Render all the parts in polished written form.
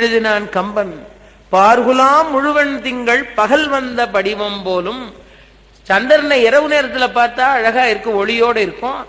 எழுதினான் கம்பன். பார்குலாம் முழுவன் திங்கள் பகல் வந்த படிவம் போலும். சந்திரனை இரவு நேரத்துல பார்த்தா அழகா இருக்கும், ஒளியோடு இருக்கும்.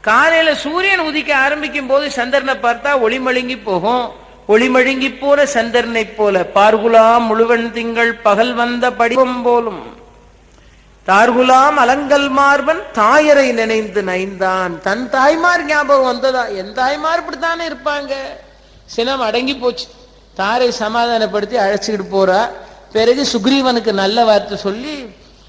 காலையில சூரியன் உதிக்க ஆரம்பிக்கும் போது சந்திரனை பார்த்தா ஒளிமழுங்கி போகும். ஒளிமழுங்கி போற சந்திரனை போல பார்குலாம் முழுவன் திங்கள் பகல் வந்த படிவம் போலும். தார்குலாம் அலங்கல் மார்பன் தாயரை நினைந்து நைந்தான். தன் தாய்மார் ஞாபகம் வந்ததா? என் தாய்மார் இப்படித்தானே இருப்பாங்க. சினம் அடங்கி போச்சு. தாரை சமாதானப்படுத்தி அழைச்சிக்கிட்டு போறா. பிறகு சுக்ரீவனுக்கு நல்ல வார்த்தை சொல்லி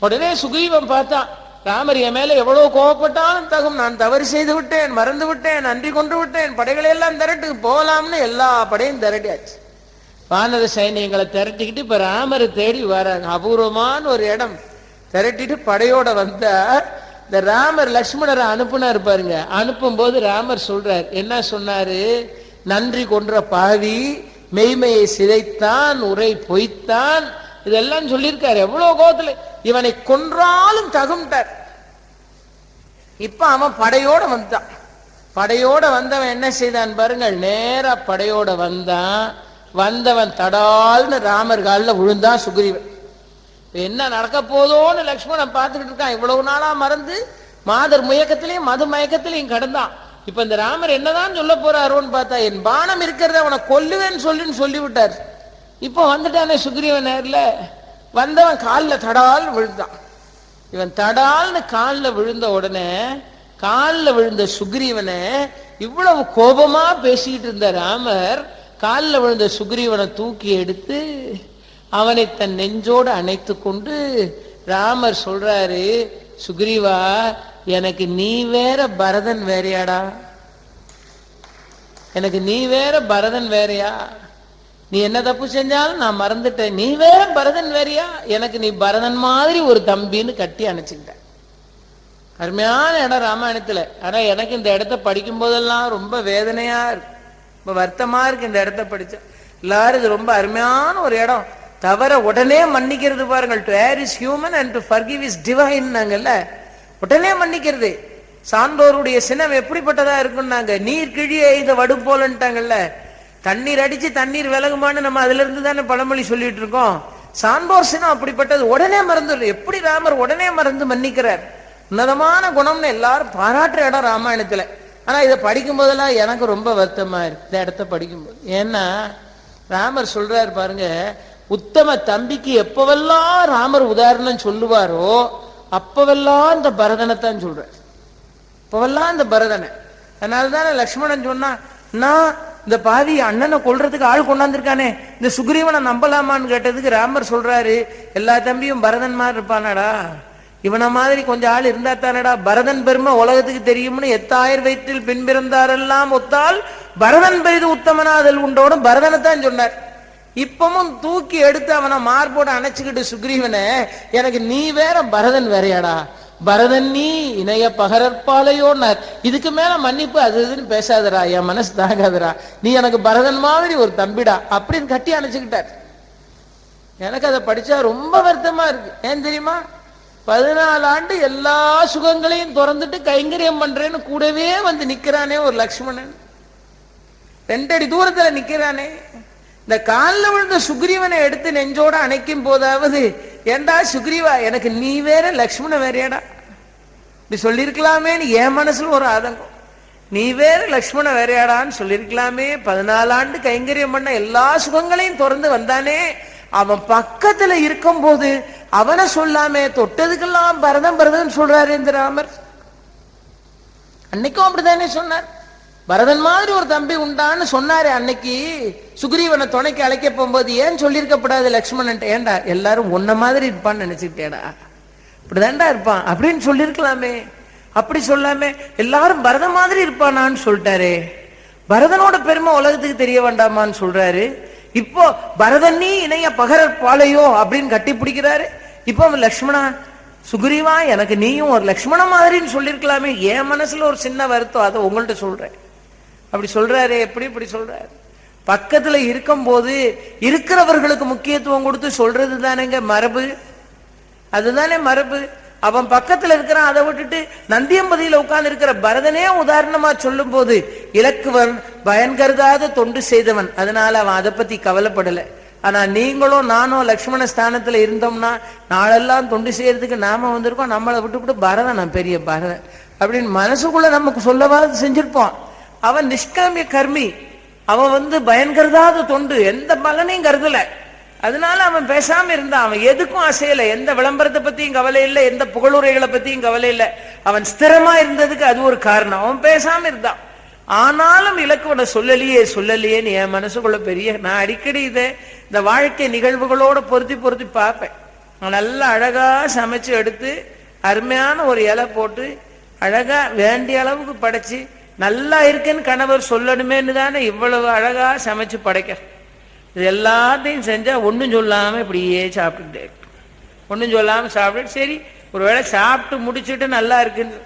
உடனே சுக்ரீவன் பார்த்தான், ராமர் என் மேல எவ்வளவு கோவப்பட்டாலும் தகும், நான் தவறு செய்து விட்டேன், மறந்து விட்டேன், நன்றி கொண்டு விட்டேன், படைகளை எல்லாம் திரட்டு போலாம்னு எல்லா படையும் திரட்டியாச்சு. வானர சைனியங்களை திரட்டிக்கிட்டு இப்ப ராமரை தேடி வராங்க. அபூர்வமான ஒரு இடம். திரட்டிட்டு படையோட வந்தா இந்த ராமர் லக்ஷ்மணரை அனுப்புனாரு பாருங்க. அனுப்பும் போது ராமர் சொல்றார், என்ன சொன்னாரு? நன்றி கொன்ற பாவி, மெய்மையை சிதைத்தான், உரை பொய்த்தான், இதெல்லாம் சொல்லியிருக்காரு. எவ்வளவு கோபத்துல இவனை கொன்றாலும் தகும்ட்டார். இப்ப அவன் படையோட வந்தான். படையோட வந்தவன் என்ன செய்தான் பாருங்கள், நேரா படையோட வந்தான். வந்தவன் தடால்னு ராமர் காலில் விழுந்தான் சுக்ரீவன். என்ன நடக்க போதோன்னு லக்ஷ்மணன் பார்த்துக்கிட்டு இருக்கான். இவ்வளவு நாளா மறந்து மாதர் முயக்கத்திலையும் மது மயக்கத்திலையும் கடந்தான். இப்ப இந்த ராமர் என்னதான் சொல்ல போறாரோன்னு பார்த்தா, என் பானம் இருக்கிறத அவனை கொல்லுவேன்னு சொல்லிவிட்டார். இப்போ வந்துட்டானே சுக்ரீவன் நேர்ல. வந்தவன் காலில் தடால் விழுந்தான். இவன் தடால்னு காலில் விழுந்த உடனே காலில் விழுந்த சுக்ரீவனை இவ்வளவு கோபமா பேசிக்கிட்டு இருந்த ராமர் காலில் விழுந்த சுக்ரீவனை தூக்கி எடுத்து அவனை தன் நெஞ்சோடு அணைத்து கொண்டு ராமர் சொல்றாரு, சுக்ரீவா, எனக்கு நீ வேற பரதன் வேறையாடா? எனக்கு நீ வேற பரதன் வேறையா? நீ என்ன தப்பு செஞ்சாலும் நான் மறந்துட்டேன், நீ வேற பரதன் வேறையா? எனக்கு நீ பரதன் மாதிரி ஒரு தம்பின்னு கட்டி அணைச்சுக்கிட்ட. அருமையான இடம் ராமாயணத்துல. ஆனா எனக்கு இந்த இடத்த படிக்கும் போதெல்லாம் ரொம்ப வேதனையா இருக்கு, ரொம்ப வருத்தமா இருக்கு. இந்த இடத்த படிச்சா எல்லாரும் இது ரொம்ப அருமையான ஒரு இடம். தவற உடனே மன்னிக்கிறது பாருங்கள். To err is human and to forgive is divine நாங்கல்ல. உடனே மன்னிக்கிறது. சான்றோருடைய சினம் எப்படிப்பட்டதா இருக்குன்னாங்க. நீர் கிழிய இந்த வடு போலன்ட்டாங்கல்ல. தண்ணீர் அடிச்சு தண்ணீர் விலகுமான்னு நம்ம அதுல இருந்து தானே பழமொழி சொல்லிட்டு இருக்கோம். சான்றோர் சினம் அப்படிப்பட்டது. உடனே மறந்துடுற. எப்படி ராமர் உடனே மறந்து மன்னிக்கிறார். உன்னதமான குணம்னு எல்லாரும் பாராட்டுற இடம் ராமாயணத்துல. ஆனா இதை படிக்கும் போதெல்லாம் எனக்கு ரொம்ப வருத்தமா இருக்கு இந்த இடத்த படிக்கும்போது. ஏன்னா ராமர் சொல்றாரு பாருங்க, உத்தம தம்பிக்கு எப்பவெல்லாம் ராமர் உதாரணம் சொல்லுவாரோ அப்பவெல்லாம் இந்த பரதனைத்தான் சொல்றார். இப்பவெல்லாம் இந்த பரதனை. அதனாலதானே லக்ஷ்மணன் சொன்னா, நான் இந்த பாவி அண்ணனை கொல்றதுக்கு ஆள் கொண்டாந்துருக்கானே, இந்த சுக்ரீவனை நம்பலாமான்னு கேட்டதுக்கு ராமர் சொல்றாரு, எல்லா தம்பியும் பரதன் மாதிரி இருப்பானடா, இவனை மாதிரி கொஞ்சம் ஆள் இருந்தா தானடா பரதன் பெருமை உலகத்துக்கு தெரியும்னு. எத்தாயிரம் வயிற்றில் பின் பிறந்தாரெல்லாம் ஒத்தால் பரதன் பெரிது உத்தமனாதல் உண்டோடும் பரதனைத்தான் சொன்னார். இப்பவும் தூக்கி எடுத்து அவனை மார்போட அணைச்சுக்கிட்டு சுக்ரீவனை, எனக்கு நீ வேற பரதன் வேறையாடா, பரதன் நீ இணைய பகரற்பாலையோன்னார். இதுக்கு மேல மன்னிப்பு அது இதுன்னு பேசாதரா, என் மனசு தாங்காதரா, நீ எனக்கு பரதன் மாதிரி ஒரு தம்பிடா அப்படின்னு கட்டி அணைச்சுக்கிட்டார். எனக்கு அதை படிச்சா ரொம்ப வருத்தமா இருக்கு. ஏன் தெரியுமா? 14 ஆண்டு எல்லா சுகங்களையும் திறந்துட்டு கைங்கரியம் பண்றேன்னு கூடவே வந்து நிக்கிறானே ஒரு லக்ஷ்மணன். 2 அடி தூரத்துல நிக்கிறானே. இந்த காலில் விழுந்த சுக்ரீவனை எடுத்து நெஞ்சோட அணைக்கும் போதாவது, ஏண்டா சுக்ரீவா, எனக்கு நீ வேற லக்ஷ்மண வேறையாடா இப்படி சொல்லியிருக்கலாமேன்னு என் மனசுல ஒரு ஆதங்கம். நீ வேற லக்ஷ்மண வேறையாடான்னு சொல்லியிருக்கலாமே. 14 ஆண்டு கைங்கரியம் பண்ண எல்லா சுகங்களையும் திறந்து வந்தானே, அவன் பக்கத்துல இருக்கும் போது அவனை சொல்லாமே தொட்டதுக்கெல்லாம் பரதம் பரதன் சொல்றாரு இந்த ராமர். அன்னைக்கும் அப்படித்தானே சொன்னார். பரதன் மாதிரி ஒரு தம்பி உண்டான்னு சொன்னாரு அன்னைக்கு. சுக்ரீவனை துணைக்கு அழைக்க போகும்போது ஏன் சொல்லியிருக்கப்படாது லக்ஷ்மணன்? ஏண்டா எல்லாரும் உன்ன மாதிரி இருப்பான்னு நினைச்சுக்கிட்டேடா, இப்படிதான்டா இருப்பான் அப்படின்னு சொல்லியிருக்கலாமே. அப்படி சொல்லாமே எல்லாரும் பரத மாதிரி இருப்பானான்னு சொல்லிட்டாரு. பரதனோட பெருமை உலகத்துக்கு தெரிய வேண்டாமான்னு சொல்றாரு. இப்போ பரதன் நீ இணைய பகரற்பாலையோ அப்படின்னு கட்டி பிடிக்கிறாரு. இப்போ லக்ஷ்மணா, சுக்ரீவா, எனக்கு நீயும் ஒரு லக்ஷ்மண மாதிரின்னு சொல்லியிருக்கலாமே. என் மனசுல ஒரு சின்ன வருத்தம், அதை உங்கள்கிட்ட சொல்றேன். அப்படி சொல்றாரு. எப்படி இப்படி சொல்றாரு? பக்கத்துல இருக்கும் போது இருக்கிறவர்களுக்கு முக்கியத்துவம் கொடுத்து சொல்றது தானேங்க மரபு. அதுதானே மரபு. அவன் பக்கத்துல இருக்கிறான். அதை விட்டுட்டு நந்தியம்பதியில உட்கார்ந்து இருக்கிற பரதனே உதாரணமா சொல்லும் போது இலக்குவன் பயன் கருதாத தொண்டு செய்தவன், அதனால அவன் அதை பத்தி கவலைப்படல. ஆனா நீங்களும் நானும் லக்ஷ்மண ஸ்தானத்துல இருந்தோம்னா நாளெல்லாம் தொண்டு செய்யறதுக்கு நாம வந்திருக்கோம், நம்மளை விட்டு பரதன் பெரிய பரதன் அப்படின்னு மனசுக்குள்ள நமக்கு சொல்லவாது செஞ்சிருப்போம். அவன் நிஷ்காமிய கர்மி, அவன் பயன் கருதாத தொண்டு, எந்த பலனையும் கருதல. அதனால அவன் பேசாம இருந்தான். அவன் எதுக்கும் அசையல, எந்த விளம்பரத்தை பத்தியும் கவலை இல்லை, எந்த புகழுரைகளை பத்தியும் கவலை இல்லை. அவன் ஸ்திரமா இருந்ததுக்கு அது ஒரு காரணம். அவன் பேசாம இருந்தான். ஆனாலும் இலக்குவனை சொல்லலையேன்னு என் மனசுக்குள்ள பெரிய, நான் அடிக்கடி இந்த வாழ்க்கை நிகழ்வுகளோட பொருத்தி பார்ப்பேன். நல்லா அழகா சமைச்சு எடுத்து அருமையான ஒரு இலை போட்டு அழகா வேண்டிய அளவுக்கு படைச்சு நல்லா இருக்குன்னு கணவர் சொல்லணுமேன்னு தானே இவ்வளவு அழகா சமைச்சு படைக்க. இது எல்லாத்தையும் செஞ்சா ஒன்றும் சொல்லாம இப்படியே சாப்பிட்டுட்டே, ஒன்றும் சொல்லாம சாப்பிட்டு, சரி ஒருவேளை சாப்பிட்டு முடிச்சுட்டு நல்லா இருக்குன்னு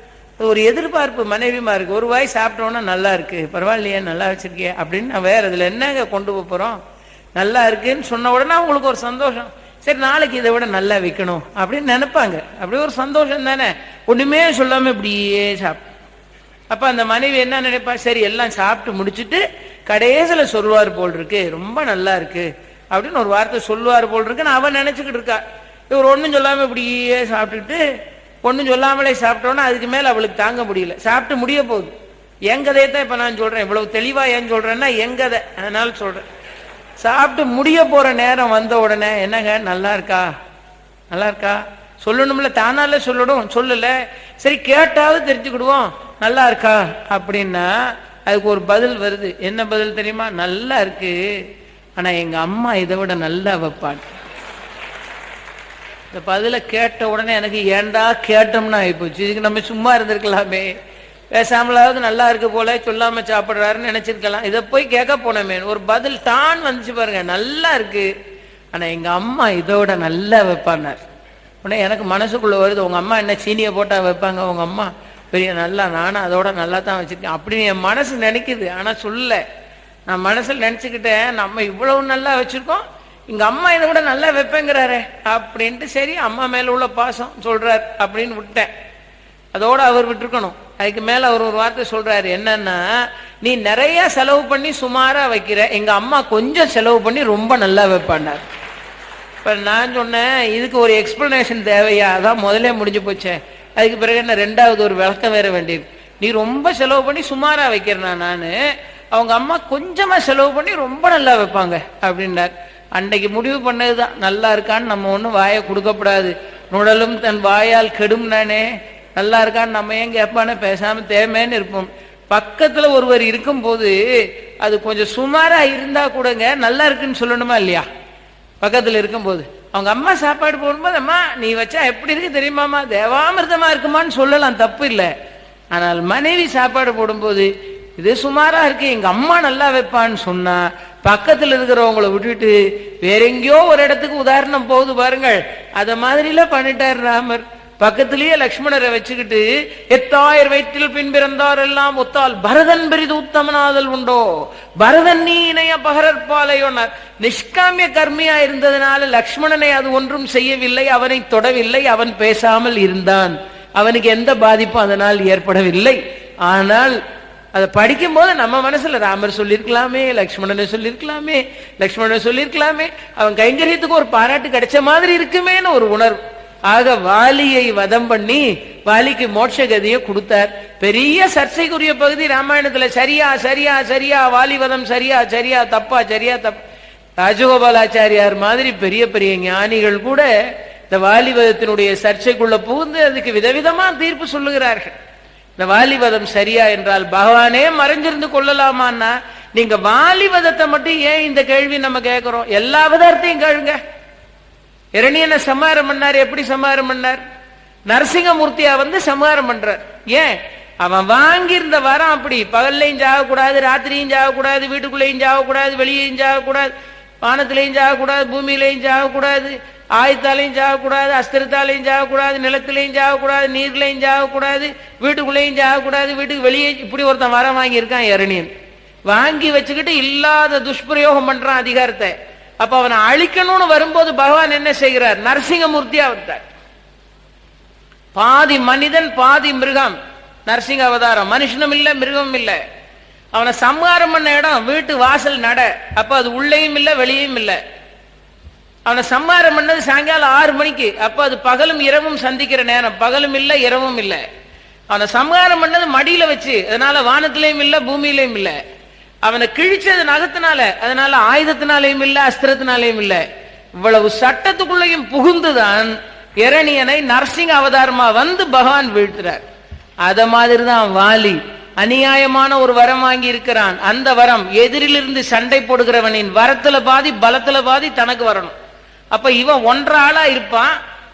ஒரு எதிர்பார்ப்பு மனைவிமா இருக்கு. ஒரு வாய் சாப்பிட்டோன்னா நல்லா இருக்கு, பரவாயில்லையே நல்லா வச்சிருக்கிய அப்படின்னு, நான் வேற இதுல என்னங்க கொண்டு போறோம், நல்லா இருக்குன்னு சொன்ன உடனே அவங்களுக்கு ஒரு சந்தோஷம். சரி நாளைக்கு இதை விட நல்லா வைக்கணும் அப்படின்னு நினைப்பாங்க. அப்படி ஒரு சந்தோஷம் தானே, ஒண்ணுமே சொல்லாம இப்படியே சாப்பிட்டு. அப்ப அந்த மனைவி என்ன நினைப்பா, சரி எல்லாம் சாப்பிட்டு முடிச்சுட்டு கடைசியில சொல்லுவார் போல் இருக்கு, ரொம்ப நல்லா இருக்கு அப்படின்னு ஒரு வார்த்தை சொல்லுவார் போல் இருக்குன்னு அவன் நினைச்சுக்கிட்டு இருக்கா. இவர் ஒன்றும் சொல்லாம இப்படியே சாப்பிட்டுட்டு, ஒன்றும் சொல்லாமலே சாப்பிட்டோன்னா அதுக்கு மேல அவளுக்கு தாங்க முடியல. சாப்பிட்டு முடிய போகுது. என் கதையை தான் இப்ப நான் சொல்றேன். இவ்வளவு தெளிவா ஏன் சொல்றேன்னா என் கதை, அதனால சொல்றேன். சாப்பிட்டு முடிய போற நேரம் வந்த உடனே என்னங்க நல்லா இருக்கா நல்லா இருக்கா சொல்லணும்ல, தானால சொல்லணும், சொல்லல, சரி கேட்டாவது தெரிஞ்சுக்கிடுவோம் நல்லா இருக்கா அப்படின்னா அதுக்கு ஒரு பதில் வருது. என்ன பதில் தெரியுமா, நல்லா இருக்கு, ஆனா எங்க அம்மா இதை விட நல்லா வைப்பாங்க. இந்த பதில கேட்ட உடனே எனக்கு ஏண்டா கேட்டோம்னா ஆயிப்போச்சு, இதுக்கு நம்ம சும்மா இருந்திருக்கலாமே, பேசாமலாவது நல்லா இருக்கு போல சொல்லாம சாப்பிடுறாருன்னு நினைச்சிருக்கலாம், இதை போய் கேட்க போனமே. ஒரு பதில் தான் வந்துச்சு பாருங்க, நல்லா இருக்கு ஆனா எங்க அம்மா இதோட நல்லா வைப்பானார். உடனே எனக்கு மனசுக்குள்ள வருது, உங்க அம்மா என்ன சீனியை போட்டா வைப்பாங்க, உங்க அம்மா பெரிய நல்லா, நானும் அதோட நல்லா தான் வச்சிருக்கேன் அப்படின்னு என் மனசு நினைக்குது. ஆனா சொல்லல, நான் மனசுல நினைச்சுக்கிட்டேன் நம்ம இவ்வளவு நல்லா வச்சிருக்கோம், எங்க அம்மா இதை விட நல்லா வைப்பேங்கிறாரு அப்படின்ட்டு, சரி அம்மா மேல உள்ள பாசம் சொல்றாரு அப்படின்னு விட்டேன். அதோட அவர் விட்டுருக்கணும். அதுக்கு மேல அவர் ஒரு வார்த்தை சொல்றாரு, என்னன்னா நீ நிறைய செலவு பண்ணி சுமாரா வைக்கிற, எங்க அம்மா கொஞ்சம் செலவு பண்ணி ரொம்ப நல்லா வைப்பாண்டார். இப்ப நான் சொன்னேன், இதுக்கு ஒரு எக்ஸ்பிளனேஷன் தேவையா, அதான் முதலே முடிஞ்சு போச்சே, அதுக்கு பிறகு என்ன ரெண்டாவது ஒரு விளக்கம் வேற வேண்டியது. நீ ரொம்ப செலவு பண்ணி சுமாரா வைக்கிறனா, நானு அவங்க அம்மா கொஞ்சமா செலவு பண்ணி ரொம்ப நல்லா வைப்பாங்க அப்படின்னார். அன்னைக்கு முடிவு பண்ணதுதான், நல்லா இருக்கான்னு நம்ம ஒன்றும் வாயை கொடுக்கப்படாது, நுடலும் தன் வாயால் கெடும் நானே, நல்லா இருக்கான்னு நம்ம ஏன் கேட்பானே, பேசாம தேமேன்னு இருப்போம். பக்கத்துல ஒருவர் இருக்கும் போது அது கொஞ்சம் சுமாரா இருந்தா கூடங்க நல்லா இருக்குன்னு சொல்லணுமா இல்லையா? பக்கத்துல இருக்கும் போது அவங்க அம்மா சாப்பாடு போடும்போது, அம்மா நீ வச்சா எப்படி இருக்கு தெரியுமாமா, தேவாமிர்தமா இருக்குமான்னு சொல்லலாம், தப்பு இல்லை. ஆனால் மனைவி சாப்பாடு போடும்போது இது சுமாரா இருக்கு, எங்க அம்மா நல்லா வைப்பான்னு சொன்னா பக்கத்துல இருக்கிறவங்களை விட்டுட்டு வேற எங்கேயோ ஒரு இடத்துக்கு உதாரணம் போகுது பாருங்கள். அத மாதிரில பண்ணிட்டார் ராமர். பக்கத்திலேயே லக்ஷ்மணரை வச்சுக்கிட்டு, எத்தாயிர் வயிற்றில் பின் பிறந்தார் எல்லாம் ஒத்தால் பரதன் பெரிது உத்தமனாதல் உண்டோ, பரதன் நீ இணைய பகரற்பாலையோனார். நிஷ்காமிய கர்மியா இருந்ததுனால லக்ஷ்மணனை அது ஒன்றும் செய்யவில்லை, அவனை தொடவில்லை, அவன் பேசாமல் இருந்தான், அவனுக்கு எந்த பாதிப்பும் அதனால் ஏற்படவில்லை. ஆனால் அதை படிக்கும் போது நம்ம மனசுல ராமர் சொல்லியிருக்கலாமே, லக்ஷ்மணனை சொல்லியிருக்கலாமே, லக்ஷ்மணனை சொல்லியிருக்கலாமே, அவன் கைங்கரியத்துக்கு ஒரு பாராட்டு கிடைச்ச மாதிரி இருக்குமேன்னு ஒரு உணர்வு. ஆக வாலியை வதம் பண்ணி வாலிக்கு மோட்சகதியை கொடுத்தார். பெரிய சர்ச்சைக்குரிய பகுதி ராமாயணத்துல. சரியா சரியா சரியா வாலி வதம் சரியா சரியா தப்பா சரியா தப்பா. ராஜகோபாலாச்சாரியார் மாதிரி பெரிய பெரிய ஞானிகள் கூட இந்த வாலிவதத்தினுடைய சர்ச்சைக்குள்ள புகுந்து அதுக்கு விதவிதமா தீர்ப்பு சொல்லுகிறார்கள். இந்த வாலிவதம் சரியா என்றால் பகவானே மறைஞ்சிருந்து கொள்ளலாமான்னா, நீங்க வாலிவதத்தை மட்டும் ஏன் இந்த கேள்வி நம்ம கேட்கிறோம்? எல்லா விதத்தையும் கேளுங்க. இரணியனை சம்ஹாரம் பண்ணார். எப்படி சம்ஹாரம் பண்ணார்? நரசிங்கமூர்த்தியா சம்ஹாரம் பண்றார். ஏன்? அவன் வாங்கியிருந்த வரம் அப்படி. பகல்லையும் சாகக்கூடாது, ராத்திரியும் சாகக்கூடாது, வீட்டுக்குள்ளேயும் சாகக்கூடாது, வெளியேயும் சாகக்கூடாது, வானத்திலையும் சாகக்கூடாது, பூமியிலையும் சாகக்கூடாது, ஆயத்தாலையும் சாகக்கூடாது, அஸ்திரத்தாலையும் சாகக்கூடாது, நிலத்திலையும் சாகக்கூடாது, நீர்லையும் சாகக்கூடாது, வீட்டுக்குள்ளேயும் சாகக்கூடாது, வீட்டுக்கு வெளியே. இப்படி ஒருத்தன் வரம் வாங்கியிருக்கான் இரணியன். வாங்கி வச்சுக்கிட்டு இல்லாத துஷ்பிரயோகம் பண்றான் அதிகாரத்தை. அப்ப அவனை அழிக்கணும்னு வரும்போது பகவான் என்ன செய்கிறார்? நரசிங்கமூர்த்தியா வந்தார். பாதி மனிதன் பாதி மிருகம். நரசிங்க அவதாரம். மனுஷனும் இல்லை மிருகமும் இல்லை. அவனை சம்ஹாரம் பண்ண இடம் வீட்டு வாசல் நட. அப்ப அது உள்ளேயும் இல்லை வெளியும் இல்லை. அவனை சம்ஹாரம் பண்ணது சாயங்காலம் 6 மணிக்கு. அப்ப அது பகலும் இரவும் சந்திக்கிற நேரம். பகலும் இல்லை இரவும் இல்லை. அவனை சம்ஹாரம் பண்ணது மடியில வச்சு. அதனால வானத்திலையும் இல்லை பூமியிலையும் இல்லை. அவனை கிழிச்சது நகத்தினால. அதனால ஆயுதத்தினாலையும் இல்லை அஸ்திரத்தினாலையும் இல்லை. இவ்வளவு சட்டத்துக்குள்ளையும் புகுந்துதான் இரணியனை நரசிங்க அவதாரமா வந்து பகவான் வீழ்த்துறார். அத மாதிரிதான் வாலி அநியாயமான ஒரு வரம் வாங்கி இருக்கிறான். அந்த வரம் எதிரிலிருந்து சண்டை போடுகிறவனின் வரத்துல பாதி பலத்துல பாதி தனக்கு வரணும். அப்ப இவன் 1.5 ஆளா இருப்பான்,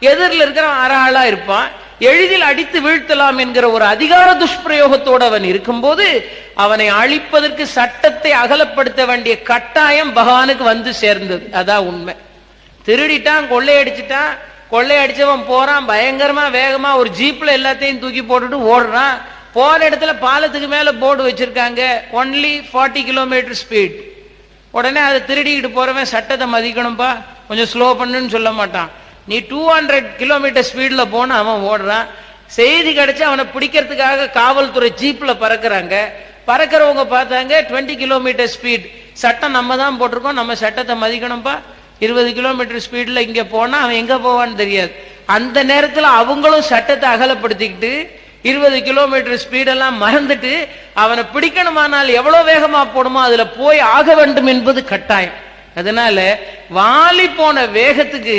எதிரில் இருக்கிறவன் 1/2 ஆளா இருப்பான். எளிதில் அடித்து வீழ்த்தலாம் என்கிற ஒரு அதிகார துஷ்பிரயோகத்தோடு அவன் இருக்கும்போது அவனை அழிப்பதற்கு சட்டத்தை அகலப்படுத்த வேண்டிய கட்டாயம் பகவானுக்கு வந்து சேர்ந்தது. அதான் உண்மை. திருடிட்டான், கொள்ளையடிச்சிட்டான். கொள்ளையடிச்சவன் போறான், பயங்கரமா வேகமா ஒரு ஜீப்ல எல்லாத்தையும் தூக்கி போட்டுட்டு ஓடுறான். போற இடத்துல பாலத்துக்கு மேல போர்டு வச்சிருக்காங்க, ஒன்லி 40 கிலோமீட்டர் ஸ்பீட். உடனே அதை திருடிக்கிட்டு போறவன் சட்டத்தை மதிக்கணும்பா, கொஞ்சம் ஸ்லோ பண்ணுன்னு சொல்ல மாட்டான். நீ 200 கிலோமீட்டர் ஸ்பீட்ல போன அவன் ஓடுறான். செய்தி கிடைச்சு அவனை பிடிக்கிறதுக்காக காவல்துறை ஜீப்ல பறக்குறாங்க. பறக்கிறவங்க பார்த்தாங்க 20 கிலோமீட்டர் ஸ்பீட். சட்டம் நம்ம தான் போட்டிருக்கோம், நம்ம சட்டத்தை மதிக்கணும்பா. 20 கிலோமீட்டர் ஸ்பீட்ல இங்க போனா அவன் எங்க போவான்னு தெரியாது. அந்த நேரத்தில் அவங்களும் சட்டத்தை அகலப்படுத்திக்கிட்டு 20 கிலோமீட்டர் ஸ்பீடெல்லாம் மறந்துட்டு அவனை பிடிக்கணுமானால் எவ்வளவு வேகமா போடுமோ அதுல போய் ஆக வேண்டும் என்பது கட்டாயம். அதனால வாலி போன வேகத்துக்கு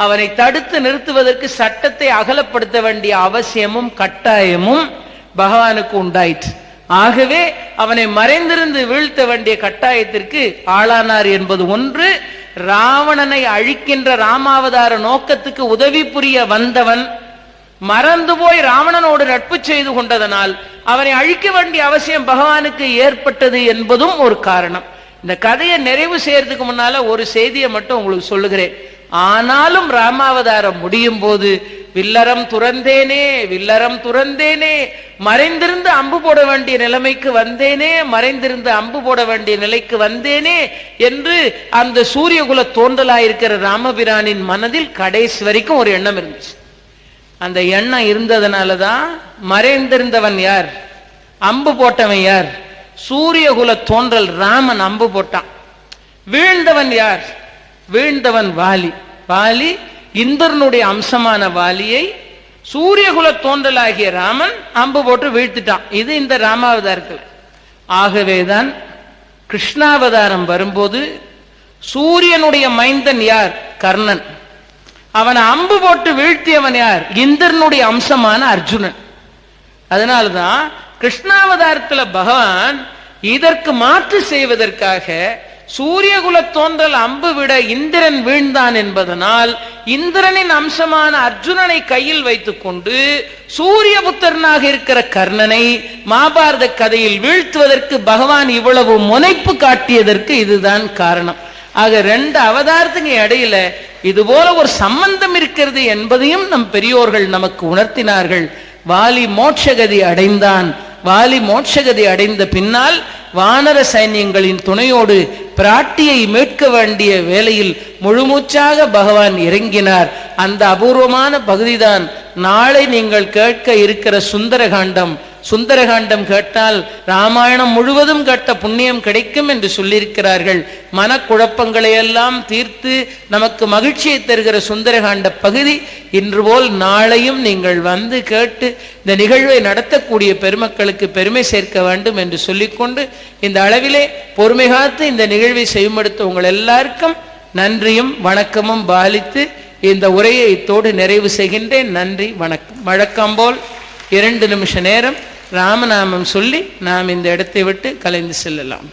அவனை தடுத்து நிறுத்துவதற்கு சட்டத்தை அகலப்படுத்த வேண்டிய அவசியமும் கட்டாயமும் பகவானுக்கு உண்டாயிற்று. ஆகவே அவனை மறைந்திருந்து வீழ்த்த வேண்டிய கட்டாயத்திற்கு ஆளானார் என்பது ஒன்று. ராவணனை அழிக்கின்ற ராமாவதார நோக்கத்துக்கு உதவி புரிய வந்தவன் மறந்து போய் ராவணனோடு நட்பு செய்து கொண்டதனால் அவனை அழிக்க வேண்டிய அவசியம் பகவானுக்கு ஏற்பட்டது என்பதும் ஒரு காரணம். இந்த கதையை நிறைவு செய்யறதுக்கு முன்னால ஒரு செய்தியை மட்டும் உங்களுக்கு சொல்லுகிறேன். ஆனாலும் ராமாவதாரம் முடியும் போது வில்லறம் துறந்தேனே, வில்லறம் துறந்தேனே, மறைந்திருந்து அம்பு போட வேண்டிய நிலைமைக்கு வந்தேனே, மறைந்திருந்து அம்பு போட வேண்டிய நிலைக்கு வந்தேனே என்று அந்த சூரியகுல தோன்றலாயிருக்கிற ராமபிரானின் மனதில் கடைசி வரைக்கும் ஒரு எண்ணம் இருந்துச்சு. அந்த எண்ணம் இருந்ததுனாலதான் மறைந்திருந்தவன் யார், அம்பு போட்டவன் யார், சூரியகுல தோன்றல் ராமன் அம்பு போட்டான். வீழ்ந்தவன் யார், வீழ்ந்தவன் வாலி. வாலி இந்திரனுடைய அம்சமான வாலியை சூரியகுல தோன்றலாகிய ராமன் அம்பு போட்டு வீழ்த்திட்டான். இது இந்த ராமாவதாரத்தில். ஆகவேதான் கிருஷ்ணாவதாரம் வரும்போது சூரியனுடைய மைந்தன் யார், கர்ணன். அவனை அம்பு போட்டு வீழ்த்தியவன் யார், இந்திரனுடைய அம்சமான அர்ஜுனன். அதனால்தான் கிருஷ்ணாவதாரத்துல பகவான் இதற்கு மாற்று செய்வதற்காக சூரியகுல தோன்றல் அம்பு விட இந்திரன் வீழ்ந்தான் என்பதனால் இந்திரனின் அம்சமான அர்ஜுனனை கையில் வைத்துக் கொண்டு சூரியபுத்திரனாக இருக்கிற கர்ணனை மகாபாரத கதையில் வீழ்த்துவதற்கு பகவான் இவ்வளவு முனைப்பு காட்டியதற்கு இதுதான் காரணம். ஆக 2 அவதாரத்துக்கு இடையில இது போல ஒரு சம்பந்தம் இருக்கிறது என்பதையும் நம் பெரியோர்கள் நமக்கு உணர்த்தினார்கள். வாலி மோட்சகதி அடைந்தான். வாலி மோட்சகதி அடைந்த பின்னால் வானர சைன்யங்களின் துணையோடு பிராட்டியை மீட்க வேண்டிய வேளையில் முழுமூச்சாக பகவான் இறங்கினார். அந்த அபூர்வமான பகுதிதான் நாளை நீங்கள் கேட்க இருக்கிற சுந்தரகாண்டம். சுந்தரகாண்டம் கேட்டால் ராமாயணம் முழுவதும் கேட்ட புண்ணியம் கிடைக்கும் என்று சொல்லியிருக்கிறார்கள். மனக்குழப்பங்களை எல்லாம் தீர்த்து நமக்கு மகிழ்ச்சியை தருகிற சுந்தரகாண்ட பகுதி இன்று போல் நாளையும் நீங்கள் வந்து கேட்டு இந்த நிகழ்வை நடத்தக்கூடிய பெருமக்களுக்கு பெருமை சேர்க்க வேண்டும் என்று சொல்லிக்கொண்டு இந்த அளவிலே பொறுமை காத்து இந்த நிகழ்வை செய்யுமெடுத்த உங்கள் எல்லாருக்கும் நன்றியும் வணக்கமும் பாலித்து இந்த உரையை இத்தோடு நிறைவு செய்கின்றேன். நன்றி, வணக்கம். வழக்கம் போல் 2 நிமிஷ நேரம் ராமநாமம் சொல்லி நாம் இந்த இடத்தை விட்டு கலைந்து செல்லலாம்.